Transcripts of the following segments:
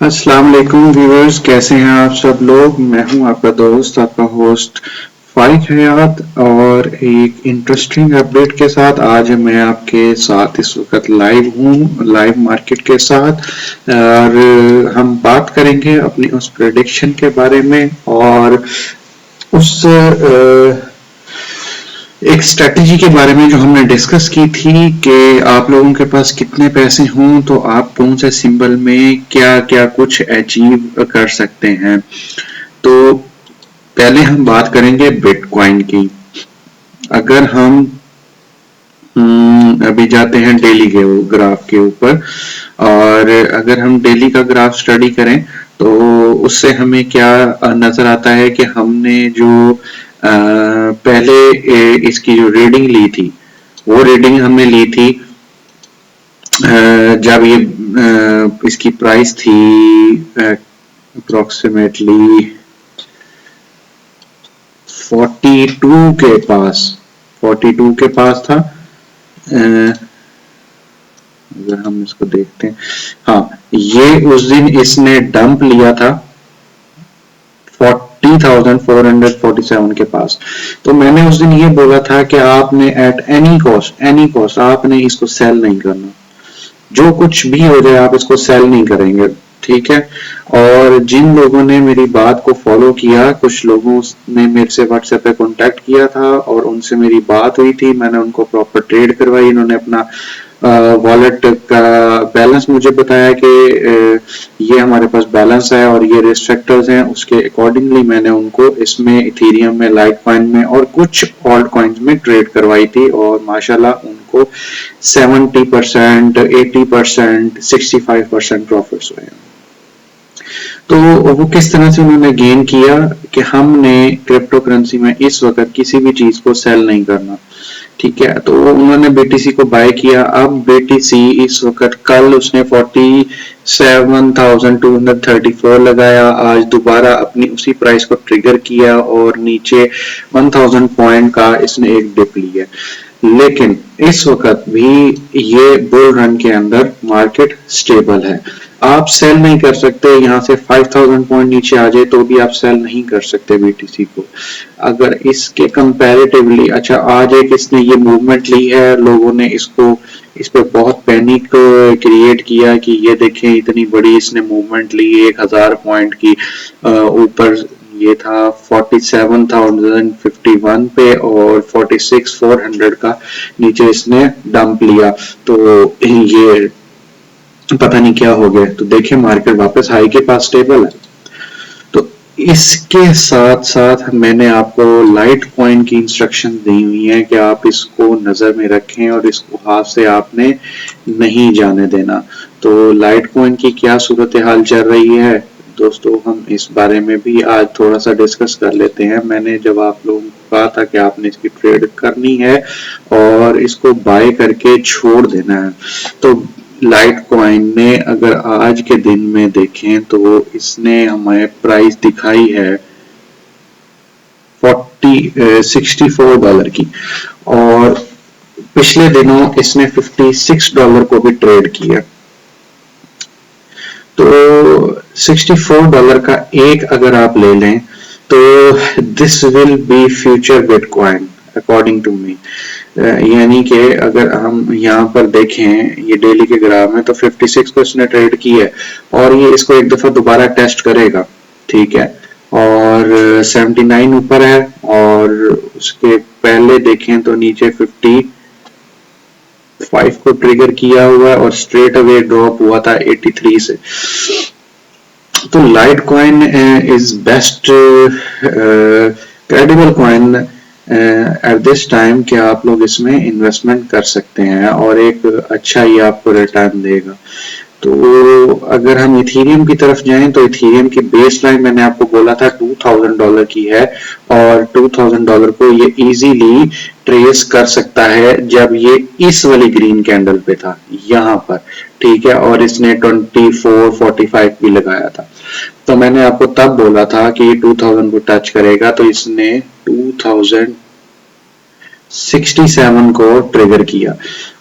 अस्सलाम वालेकुम व्यूअर्स, कैसे हैं आप सब लोग। मैं हूं आपका दोस्त, आपका होस्ट फाइक हयात, और एक इंटरेस्टिंग अपडेट के साथ आज मैं आपके साथ इस वक्त लाइव हूं, लाइव मार्केट के साथ। और हम बात करेंगे अपनी उस प्रेडिक्शन के बारे में और उस एक स्ट्रेटजी के बारे में जो हमने डिस्कस की थी कि आप लोगों के पास कितने पैसे हों तो आप कौन से सिंबल में क्या क्या कुछ अचीव कर सकते हैं। तो पहले हम बात करेंगे बिटकॉइन की। अगर हम अभी जाते हैं डेली के ग्राफ के ऊपर, और अगर हम डेली का ग्राफ स्टडी करें तो उससे हमें क्या नजर आता है कि हमने जो पहले इसकी जो रीडिंग ली थी, वो रीडिंग हमने ली थी जब ये इसकी प्राइस थी अप्रोक्सीमेटली 42 के पास, 42 के पास था। अगर हम इसको देखते हैं, हाँ, ये उस दिन इसने डंप लिया था 40,447 के पास। तो मैंने उस दिन ये बोला था कि आपने एट एनी कॉस्ट आपने इसको सेल नहीं करना, जो कुछ भी हो जाए आप इसको सेल नहीं करेंगे, ठीक है। और जिन लोगों ने मेरी बात को फॉलो किया, कुछ लोगों ने मेरे से व्हाट्सएप पे कांटेक्ट किया था और उनसे मेरी बात हुई थी, मैंने उनको प्रॉपर ट्रेड करवाई, इन्होंने अपना वॉलेट का बैलेंस मुझे बताया कि ये हमारे पास बैलेंस है और ये रिस्ट्रिक्टर्स हैं, उसके अकॉर्डिंगली मैंने उनको इसमें इथेरियम में, लाइट कॉइन में और कुछ ऑल्ट कॉइन्स में ट्रेड करवाई थी, और माशाल्लाह उनको 70%, 80%, 65% प्रॉफिट्स हुए। तो वो किस तरह से उन्होंने गेन किया कि हमने क्रिप्टो करेंसी में इस वक्त किसी भी चीज को सेल नहीं करना, ठीक है। तो उन्होंने बीटीसी को बाय किया। अब बीटीसी इस वक्त, कल उसने 47,234 लगाया, आज दोबारा अपनी उसी प्राइस को ट्रिगर किया और नीचे 1000 पॉइंट का इसने एक डिप लिया। लेकिन इस वक्त भी ये बुल रन के अंदर मार्केट स्टेबल है, आप सेल नहीं कर सकते। यहाँ से 5000 पॉइंट नीचे आ जाए तो भी आप सेल नहीं कर सकते बीटीसी को। अगर इसके कंपैरेटिवली, अच्छा, आज एक इसने ये मूवमेंट ली है, लोगों ने इसको इस पे बहुत पैनिक क्रिएट किया कि ये देखें इतनी बड़ी इसने मूवमेंट ली 1000 पॉइंट की ऊपर। ये था 47,051 पे और 46,400 का नीचे इसने डंप लिया। तो ये पता नहीं क्या हो गया, तो देखिए मार्केट वापस हाई के पास स्टेबल है। तो इसके साथ साथ मैंने आपको लाइट कॉइन की इंस्ट्रक्शन दी हुई है कि आप इसको नजर में रखें और इसको हाथ से आपने नहीं जाने देना। तो लाइट कॉइन की क्या सूरत हाल चल रही है दोस्तों, हम इस बारे में भी आज थोड़ा सा डिस्कस कर लेते हैं। मैंने जब आप लोगों को कहा था कि आपने इसकी ट्रेड करनी है और इसको बाय करके छोड़ देना है, तो लाइट कॉइन ने अगर आज के दिन में देखें तो इसने हमें प्राइस दिखाई है $64 की, और पिछले दिनों इसने $56 को भी ट्रेड किया। तो $64 का एक अगर आप ले लें तो this will be future bitcoin according to me. यानी कि अगर हम यहाँ पर देखें ये डेली के ग्राफ में, तो 56 को इसने ट्रेड की है और ये इसको एक दफा दोबारा टेस्ट करेगा, ठीक है। और 79 ऊपर है, और उसके पहले देखें तो नीचे 55 को ट्रिगर किया हुआ है और स्ट्रेट अवे ड्रॉप हुआ था 83 से। तो light coin is best credible coin at this time कि आप लोग इसमें इन्वेस्टमेंट कर सकते हैं और एक अच्छा ही आपको रिटर्न देगा। तो अगर हम इथेरियम की तरफ जाएं तो इथेरियम की बेस लाइन मैंने आपको बोला था $2000 की है, और $2000 को ये इजीली ट्रेस कर सकता है जब ये इस वाली ग्रीन कैंडल पे था यहाँ पर, ठीक है। और इसने 2445 भी लगाया था, तो मैंने आपको तब बोला था कि 2000 को टच करेगा, तो इसने 2067 को ट्रिगर किया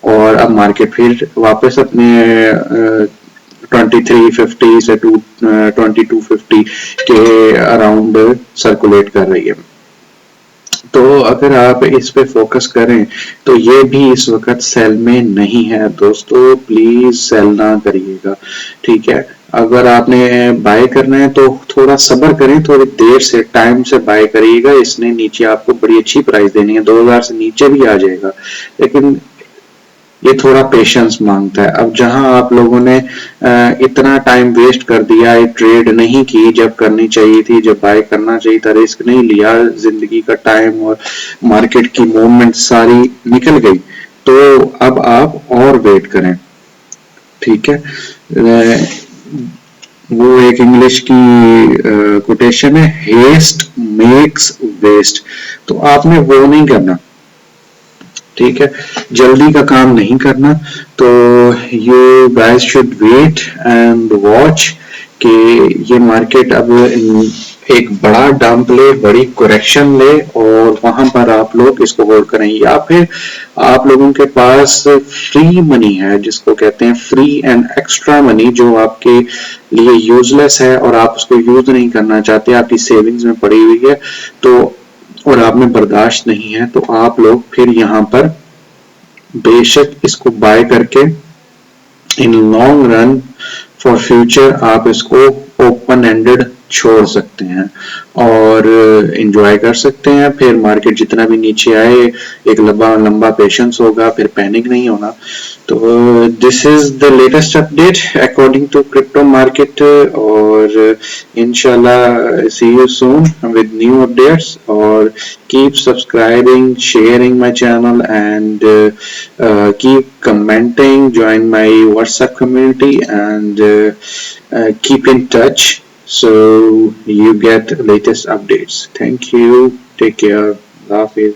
और अब मार्केट फिर वापस अपने 2350 से 2250 के अराउंड सर्कुलेट कर रही है। तो अगर आप इस पे फोकस करें तो ये भी इस वक्त सेल में नहीं है दोस्तों, प्लीज सेल ना करिएगा, ठीक है। अगर आपने बाय करना है तो थोड़ा सब्र करें, थोड़ी देर से टाइम से बाय करिएगा। इसने नीचे आपको बड़ी अच्छी प्राइस देनी है, 2000 से नीचे भी आ जाएगा, लेकिन ये थोड़ा पेशेंस मांगता है। अब जहां आप लोगों ने इतना टाइम वेस्ट कर दिया, ट्रेड नहीं की जब करनी चाहिए थी, जब बाय करना चाहिए था, रिस्क नहीं लिया, जिंदगी का टाइम और मार्केट की मूवमेंट सारी निकल गई, तो अब आप और वेट करें, ठीक है। वो एक इंग्लिश की कोटेशन है, हेस्ट मेक्स वेस्ट, तो आपने वो नहीं करना, ठीक है, जल्दी का काम नहीं करना। तो you guys should wait and watch कि ये मार्केट अब एक बड़ा डंप ले, बड़ी करेक्शन ले और वहां पर आप लोग इसको होल्ड करें, या फिर आप लोगों के पास फ्री मनी है, जिसको कहते हैं फ्री एंड एक्स्ट्रा मनी, जो आपके लिए यूजलेस है और आप उसको यूज नहीं करना चाहते, आपकी सेविंग्स में पड़ी हुई है, तो और आप में बर्दाश्त नहीं है, तो आप लोग फिर यहाँ पर बेशक इसको बाय करके in long run for future आप इसको ओपन एंडेड छोड़ सकते हैं और एंजॉय कर सकते हैं। फिर मार्केट जितना भी नीचे आए, एक लंबा लंबा पेशेंस होगा, फिर पैनिक नहीं होना। तो this is the latest update according to crypto market, और इंशाल्लाह see you soon with new updates, और keep subscribing, sharing my channel, and keep commenting, join my WhatsApp community, and keep in touch so you get latest updates. Thank you, take care, Allah Hafiz.